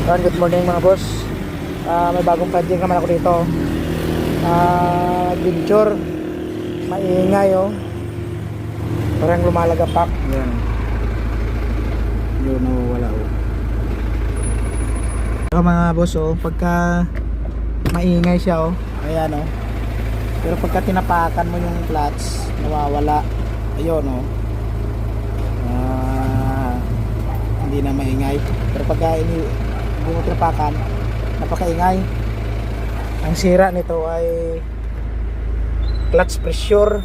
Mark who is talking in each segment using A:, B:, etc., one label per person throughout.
A: Good morning mga boss. May bagong project naman ako dito. Adventure. Maingay oh. Parang lumalagapak. Yan. Yun oh, wala oh. So, mga boss oh, pagka maingay siya oh. Ayan oh. Pero pagka tinapakan mo yung clutch, nawawala. Ayun oh. Hindi na maingay. Pero pagka hindi mo tinapakan, napakaingay. Ang sira nito ay clutch pressure.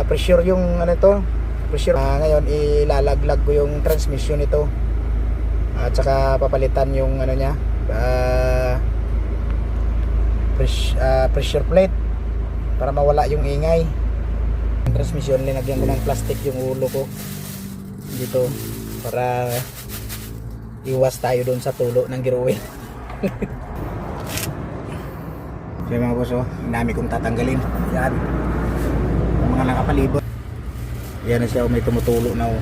A: Pressure yung ano to, pressure. Ngayon ilalaglag ko yung transmission nito. At saka papalitan yung ano niya, pressure plate para mawala yung ingay. Yung transmission, linagyan ko ng plastic yung ulo ko dito para iwas tayo doon sa tulo ng gear oil. So mga boss oh, dami kong tatanggalin. Yan, yung mga nakapalibot. Yan na siya, may tumutulo na oh.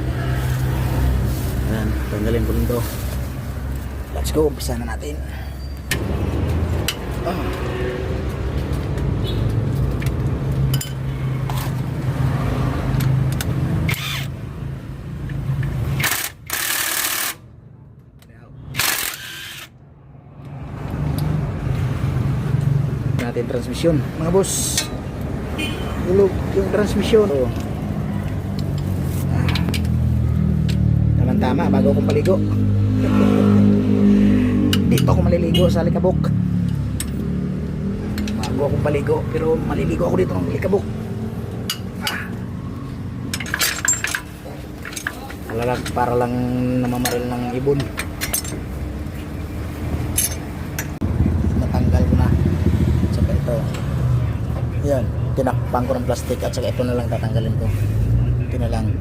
A: Yan, tanggalin ko rin to. Let's go, umpisa na natin. Natin transmission mga boss, ulog yung transmission oh. Tama bago akong paligo. Dito ako maliligo sa Alikabok bago akong paligo, pero maliligo ako dito ng Alikabok. Para lang namamaril ng ibon. Natanggal ko na. Saka ito, yan, tinakpan ko ng plastic at saka ito na lang tatanggalin ko. Ito na lang.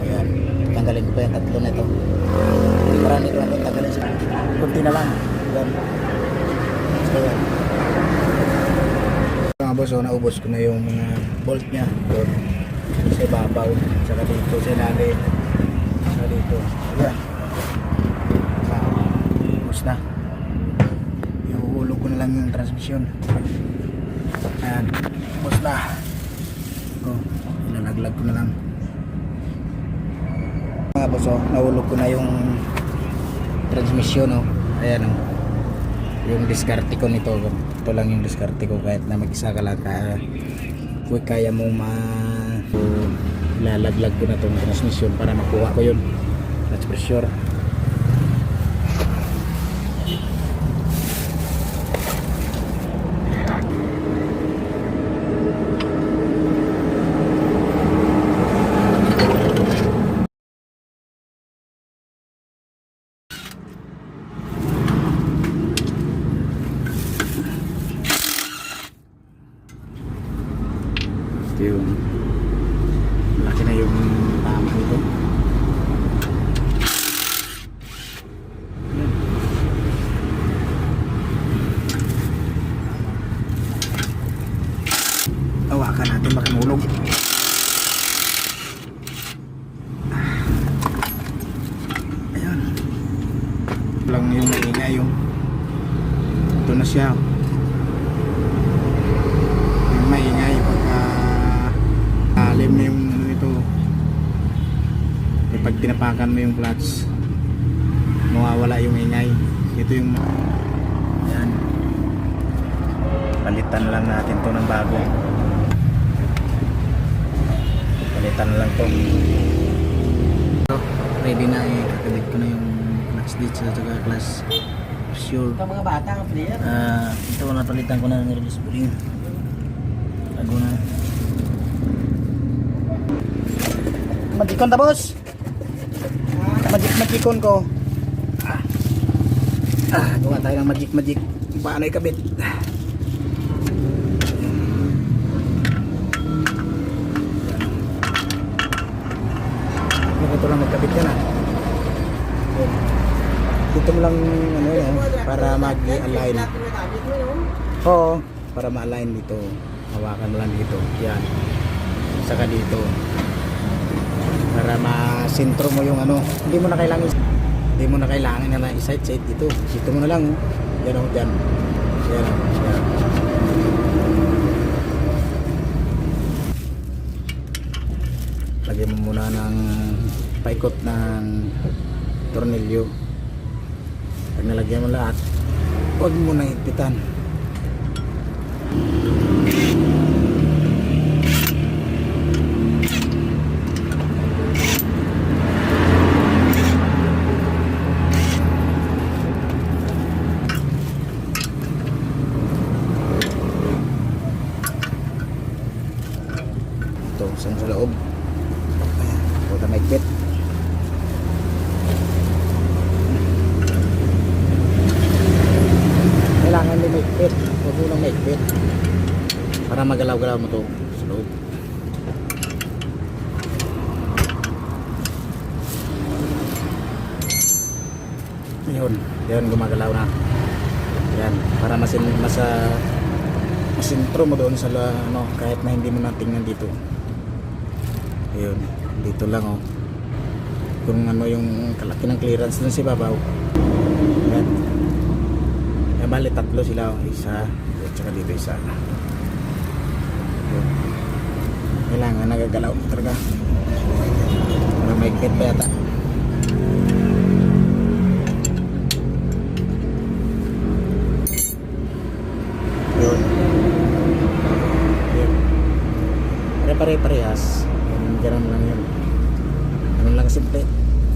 A: Ayan, tanggalin ko pa yung tatlo na ito. Marami ko lang ito tanggalin siya. Kunti na lang. Ayan. So yan. Mga boss, so, naubos ko na yung mga bolt nya doon sa ibabaw, saka dito sa ilalim, saka dito. Ayan. Ubos na. Ihuhulog ko na lang yung transmission. Ayan, ubos na. Oh, ilalaglag ko na lang. Mga boss oh, nahulog ko na yung transmission oh. Ayan oh, yung diskarte ko nito. Ito lang yung diskarte ko, kahit na mag-isa ka lang kaya mo ilalaglag ko na itong transmission para makuha ko yun, clutch pressure. Yung laki na yung tama nito. Hawakan natin makimulog. Ayan lang yung maingay yung ito na siya yung maingay pagka alim na yung ano ito. Pag tinapakan mo yung clutch, mawawala yung ingay. Ito yung yan, palitan lang natin to ng bago. Palitan lang to. So, ready na eh, kakabit ko na yung clutch ditch at saka clutch pressure. Ito mga bata ang player. Ito na palitan ko na ng release spring. Bago na. Magikon ta boss. Magikon ko. Gawa tayo ng magic. Paano ikabit? Ito lang magkabit yan ah. Dito mo lang ano yun, para mag-align. Oo, para ma-align dito. Hawakan mo lang dito. Yan. Saka dito. Para ma-sentro mo yung ano. Hindi mo na kailangan Hindi mo na kailangan na lang i-sight dito. Dito mo na lang. Yan o, dyan. Yan o, yan. Lagyan mo muna ng paikot ng tornilyo. Pag nalagyan mo lahat, huwag mo na higpitan. Ito, saan sa loob. Ayan, puta maigpit. Kailangan din maigpit. Huwag mo nang maigpit para magalaw-galaw mo to sa loob. Yun gumagalaw na. Yan, para masintro mo doon sa ano, kahit na hindi mo na tingnan dito. Ayun, dito lang oh. Kung ano yung kalaki ng clearance dun sa babaw. Yan. Yan, bali tatlo sila oh. Isa, at saka dito isa. Yun. Kailangan nagagalaw talaga. Para maigpit pa yata. Yun. Yun. Pare-parehas. Ganun lang yun. Ganun lang simple.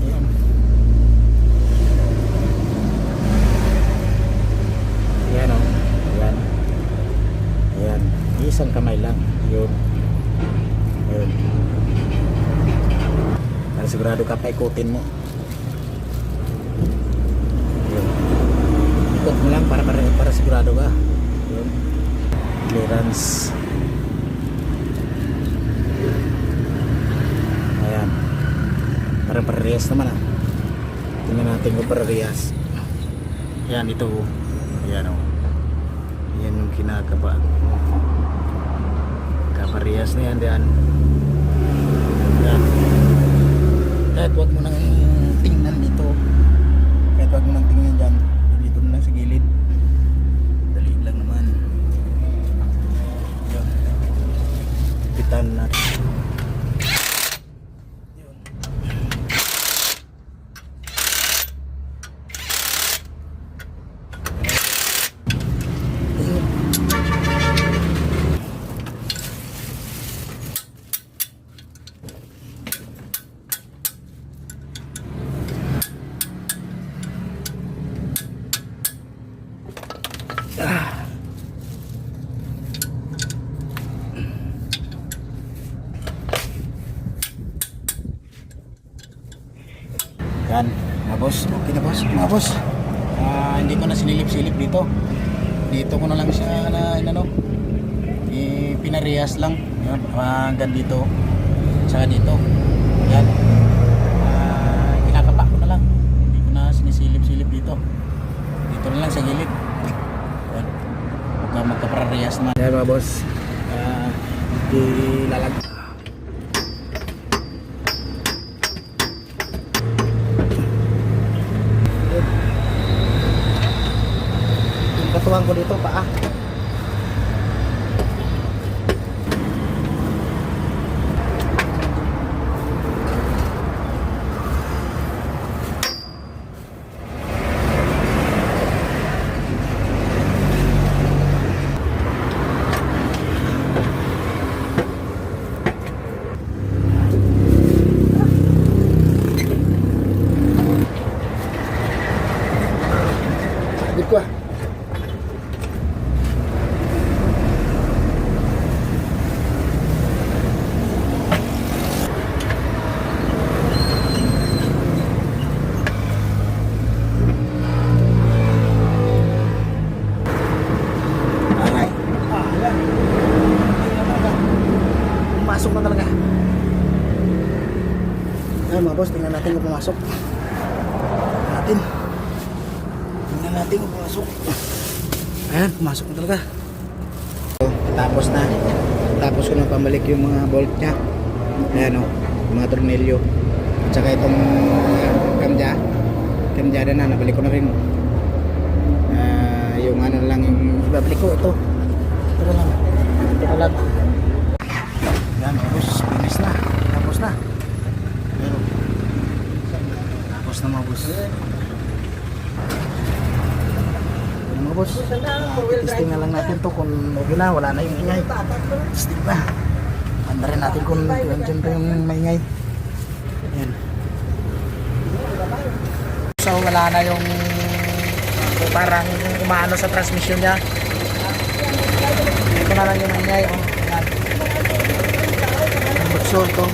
A: Ayan. Ayan o. Ayan. Ayan. Isang kamay lang. Yun. Yun. Para sigurado ka paikutin mo. Yun. Ikot mo lang para sigurado ka. Yun. Clearance. Ayan. Parang parehas naman ah. Tingnan natin kung parehas. Ayan ito. Ayan o. Ayan yung kinakaba. Kaparehas na yan diyan. Ayan. Kahit wag mo nang tingnan dito. Kahit wag mo nang tingnan dyan. Dito na lang sa gilid. Dali lang naman. Ayan. Pitan natin. Yan, mga boss. Okay na boss, mga boss. Hindi ko na sinilip-silip dito. Dito ko na lang siya na pinarehas lang. Yan, hanggang dito. Saka dito. Yan. Kinakapa ko na lang. Hindi ko na sinisilip-silip dito. Dito na lang sa gilid. Yan. Huwag magkaparehas naman. Yan mga boss. Ilalag. Katuwang ko dito paa. Dito ah. Pumasok na talaga. Ayan mga boss, tingnan natin kung pumasok. Tingnan natin kung pumasok. Ayan, pumasok na talaga. Tapos na. Tapos ko na pambalik yung mga bolt nya. Ayan o, yung mga tornilyo. At saka itong kamdya. Kandyada na, nabalik ko na rin. Yung ano lang yung ibabalik ko ito. Ito lang. Ito lang. Yan, tapos finish na. Tapos na. Pero, tapos na mga boss. Yan mga boss. Testing na lang natin to kung okay na, wala na yung ingay. Testing na. Panda rin natin kung dyan pa yung maingay. Yan. So wala na yung parang umaano sa transmission niya. Ito na lang yung ingay. Oh. Yan. Ang butso ito.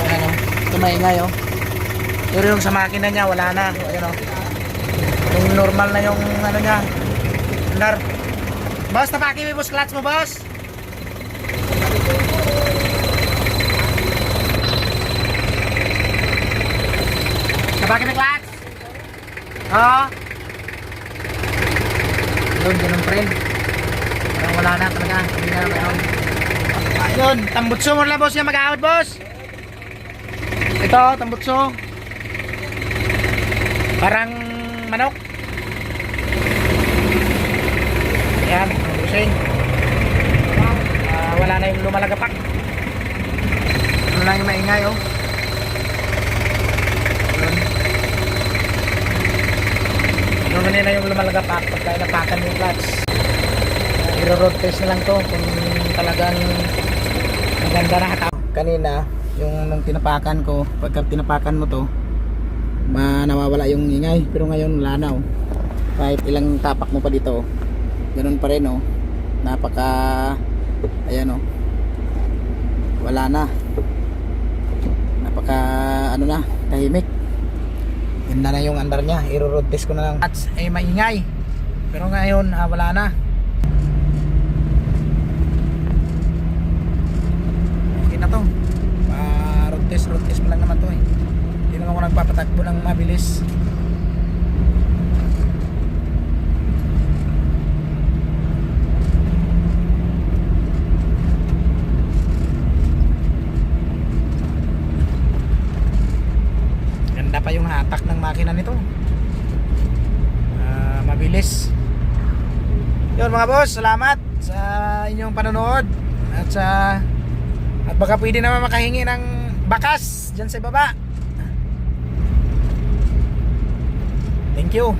A: Ayan o. Ito maingay o. Pero yung sa makina niya wala na. Ayan o. Yung normal na yung ano niya. Andar. Boss, napaki mo yung clutch mo, boss. Napaki mo yung clutch. Oo. Yun, ganun pa rin. Parang wala na talaga. Hindi na meron. Ayun, tambutso mo lang boss niya mag-out, boss. Ito, tambutso. Parang manok. Ayan, busing. Wala na yung lumalagapak. Wala na yung maingay, oh. Ano na yung lumalagapak pagka napakan yung clutch. I-road test na lang to kung talagang maganda na hataw. Kanina, yung nung tinapakan ko, pagka tinapakan mo to, nawawala yung ingay. Pero ngayon wala na, oh. Kahit ilang tapak mo pa dito, oh. Ganun pa rin, oh. Napaka, ayan, oh. Wala na. Napaka, ano na, tahimik. Ganda na yung andar niya. I-road test ko na lang. At maingay. Pero ngayon wala na. Okay na to. Road test pa lang naman to eh. Hindi naman ako nagpapatakbo ng mabilis. Pa yung hatak ng makina nito. Mabilis. Yun mga boss, salamat sa inyong panonood at baka pwede naman makahingi ng bakas dyan sa baba. Thank you.